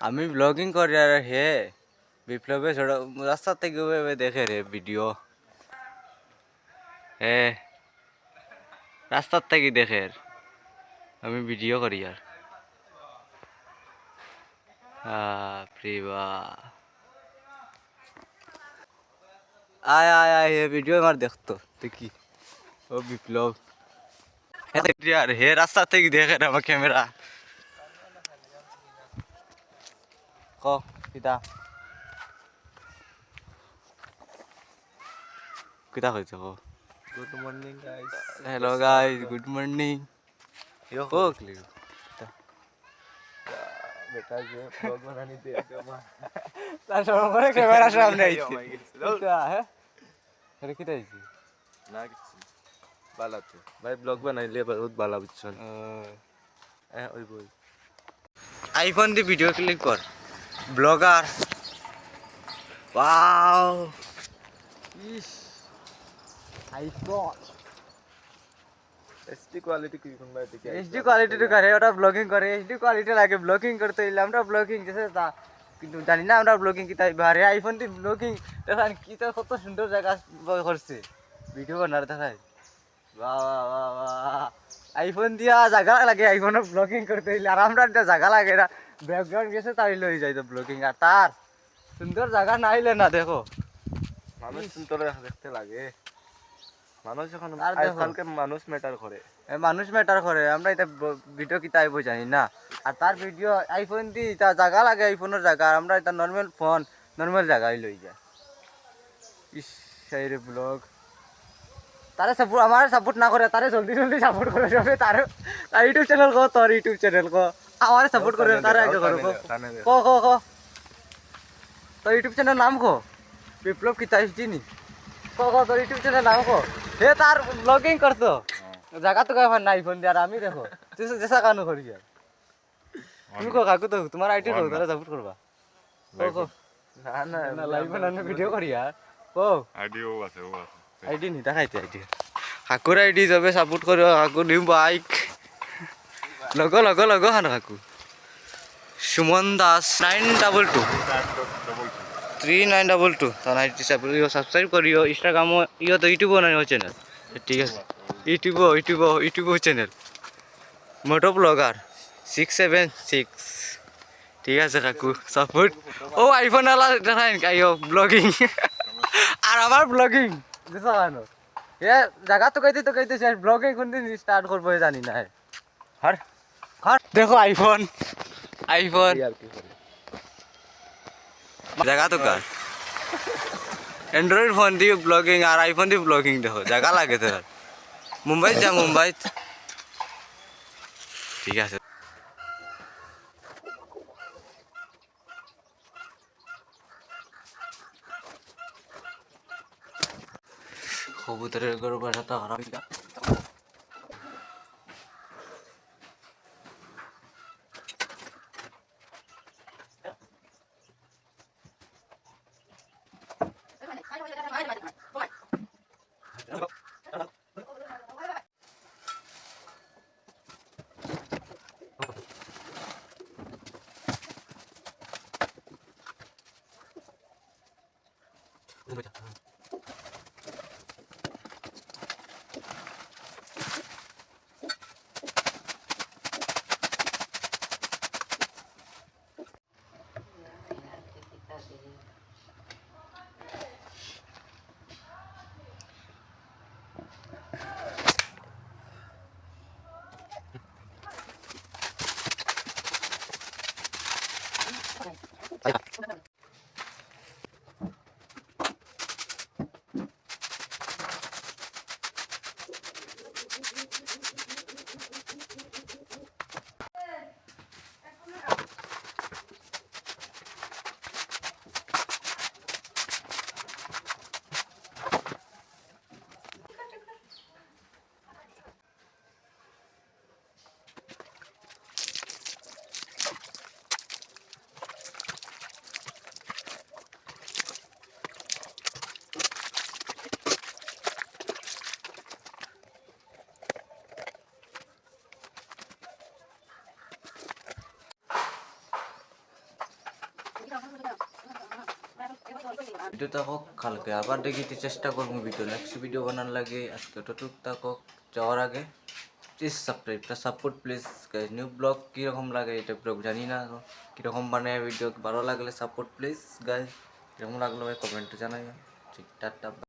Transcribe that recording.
আমি ব্লগিং করি আর হে বিপ্লবে ছোট রাস্তা থেকে দেখে রে ভিডিও হে রাস্তার থেকে দেখে আমি ভিডিও করি আর আয় আয় আয় হে ভিডিও আমার দেখতো দেখি ও বিপ্লব আর হে রাস্তা থেকে দেখে রে আমার ক্যামেরা ক কিতা কিতা হয়েছে ক Good morning, guys. Hello guys good morning Yo, ও ক্লিক बेटा जो vlog बनाने दे তার সঙ্গে ক্যামেরা সামনে আইছে হ্যাঁ আরে কিতা হইছে ना কিছু ভালো তো ভাই ব্লগ বানাইলে বহুত ভালো বুঝছেন ওই বই আইফোন দিয়ে ভিডিও ক্লিক কর ব্লগার ওয়াও ইস আইফোন এসডি কোয়ালিটি কি কোন ভাই দেখি এইচডি কোয়ালিটি তো করে ওটা ব্লগিং করে এইচডি কোয়ালিটি লাগে ব্লগিং করতে হইলে আমরা ব্লগিং যেসে তা কিন্তু জানি না আমরা ব্লগিং কি তাই বারে আইফোন দিয়ে ব্লগিং দেখেন কি তো কত সুন্দর জায়গা করছে ভিডিও বানার দেখায় বাহ বাহ বাহ বাহ আইফোন দিয়া জায়গা লাগে আইফোনে ব্লগিং করতে হইলে আর আমরা জায়গা লাগে না ব্যাকগ্রাউন্ড গেছে তাই লই যাই তো ব্লগিং আর তার সুন্দর জায়গা না আইলে না দেখো মানুষ সুন্দর দেখতে লাগে মানুষ যখন আর দেখো। আজকালকে মানুষ ম্যাটার করে মানুষ ম্যাটার করে আমরা এটা ভিডিও কি তাই জানি না আর তার ভিডিও আইফোন দি তা জায়গা লাগে আইফোনের জায়গা আর আমরা এটা নর্মাল ফোন নর্মাল জায়গায় লই যায় ইস সেই রে ব্লগ তারে সাপোর্ট আমার সাপোর্ট না করে তারে জলদি জলদি সাপোর্ট করে যাবে তার ইউটিউব চ্যানেল কো তোর ইউটিউব চ্যানেল কো আমার সাপোর্ট করে তারে আগে করো কো কো কো তোর ইউটিউব চ্যানেল নাম কো বিপ্লব কি তাই চিনি কো কো তোর ইউটিউব চ্যানেল নাম কো হে তার ব্লগিং করতো জায়গা তো কাইফান নাই ফোন দিয়ে আর আমি দেখো তুই যেসা কানো করি আর তুমি কো কাকু তো তোমার আইডি কো তারা সাপোর্ট করবা কো কো না না না লাইভ বানানো ভিডিও করি আর কো আইডিও আছে ও আছে আইডি নি দেখাইতে আইডি কাকুর আইডি যাবে সাপোর্ট করো কাকু new bike logo logo logo হান কাকু সুমন দাস 922 3922 তার আইডি সাবস্ক্রাইব করিও ইনস্টাগ্রাম ইও তো ইউটিউব না চ্যানেল ঠিক আছে ইউটিউব চ্যানেল মোটো ব্লগার 676 ঠিক আছে কাকু সাপোর্ট ও আইফোন আলা দেখাই কাইও ব্লগিং আর আমার ব্লগিং দেখো কানো এ জায়গা তো কইতে শেষ ব্লগিং কোন দিন স্টার্ট করব জানি না হর হর দেখো আইফোন আর কি করে জায়গা তো কার অ্যান্ড্রয়েড ফোন দিয়ে ব্লগিং আর আইফোন দিয়ে ব্লগিং দেখো জায়গা লাগে তোর মুম্বাই যা মুম্বাই ঠিক আছে কবুতরের গরু বাসা তো হারাম ভিডিও থাকুক কালকে আবার দেখিতে চেষ্টা করবো ভিডিও নেক্সট ভিডিও বানার লাগে আজকে টুক থাকুক যাওয়ার আগে প্লিজ সাবস্ক্রাইবটা সাপোর্ট প্লিজ নিউ ব্লগ কীরকম লাগে এটা ব্লগ জানি না কীরকম বানায় ভিডিও ভালো লাগলে সাপোর্ট প্লিজ গাইজ কীরকম লাগলো ভাই কমেন্টে জানাই ঠিক টাটা